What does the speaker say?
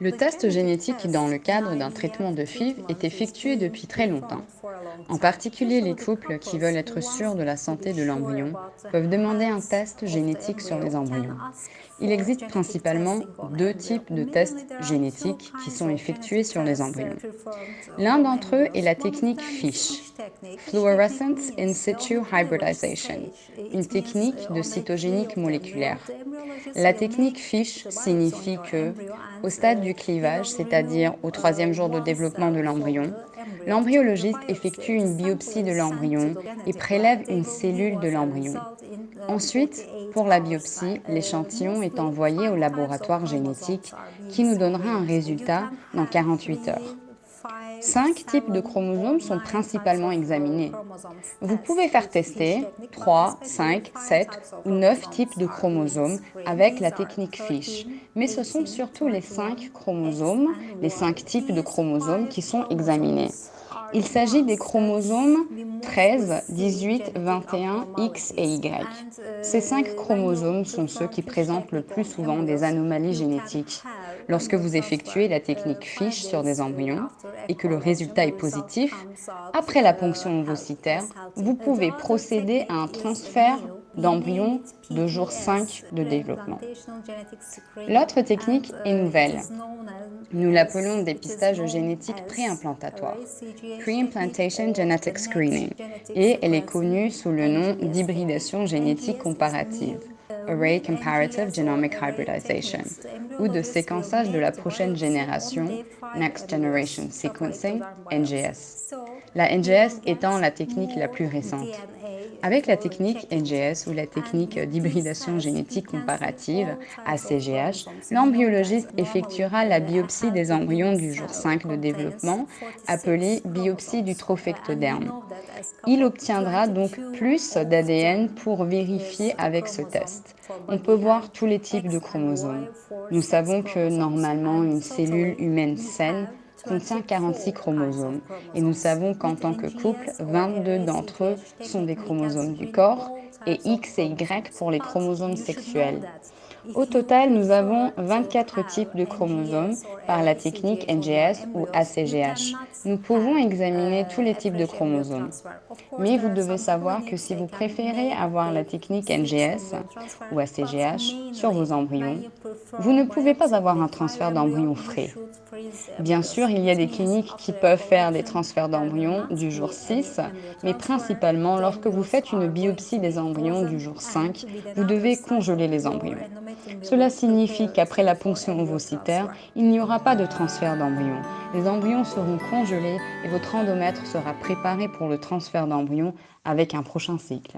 Le test génétique dans le cadre d'un traitement de FIV est effectué depuis très longtemps. En particulier, les couples qui veulent être sûrs de la santé de l'embryon peuvent demander un test génétique sur les embryons. Il existe principalement deux types de tests génétiques qui sont effectués sur les embryons. L'un d'entre eux est la technique FISH, Fluorescence in situ hybridization, une technique de cytogénique moléculaire. La technique FISH signifie que, au stade du clivage, c'est-à-dire au troisième jour de développement de l'embryon, l'embryologiste effectue une biopsie de l'embryon et prélève une cellule de l'embryon. Ensuite, pour la biopsie, l'échantillon est envoyé au laboratoire génétique qui nous donnera un résultat dans 48 heures. Cinq types de chromosomes sont principalement examinés. Vous pouvez faire tester 3, 5, 7 ou 9 types de chromosomes avec la technique FISH, mais ce sont surtout les 5 chromosomes, les 5 types de chromosomes qui sont examinés. Il s'agit des chromosomes 13, 18, 21, X et Y. Ces 5 chromosomes sont ceux qui présentent le plus souvent des anomalies génétiques. Lorsque vous effectuez la technique FISH sur des embryons et que le résultat est positif, après la ponction ovocytaire, vous pouvez procéder à un transfert d'embryon de jour 5 de développement. L'autre technique est nouvelle. Nous l'appelons dépistage génétique préimplantatoire, Pre-implantation Genetic Screening, et elle est connue sous le nom d'hybridation génétique comparative, Array Comparative Genomic Hybridization, ou de séquençage de la prochaine génération, Next Generation Sequencing, NGS. La NGS étant la technique la plus récente. Avec la technique NGS ou la technique d'hybridation génétique comparative, ACGH, l'embryologiste effectuera la biopsie des embryons du jour 5 de développement, appelée biopsie du trophectoderme. Il obtiendra donc plus d'ADN pour vérifier avec ce test. On peut voir tous les types de chromosomes. Nous savons que normalement une cellule humaine saine contient 46 chromosomes et nous savons qu'en tant que couple, 22 d'entre eux sont des chromosomes du corps et X et Y pour les chromosomes sexuels. Au total, nous avons 24 types de chromosomes par la technique NGS ou ACGH. Nous pouvons examiner tous les types de chromosomes. Mais vous devez savoir que si vous préférez avoir la technique NGS ou ACGH sur vos embryons, vous ne pouvez pas avoir un transfert d'embryons frais. Bien sûr, il y a des cliniques qui peuvent faire des transferts d'embryons du jour 6, mais principalement lorsque vous faites une biopsie des embryons du jour 5, vous devez congeler les embryons. Cela signifie qu'après la ponction ovocytaire, il n'y aura pas de transfert d'embryons. Les embryons seront congelés et votre endomètre sera préparé pour le transfert d'embryons avec un prochain cycle.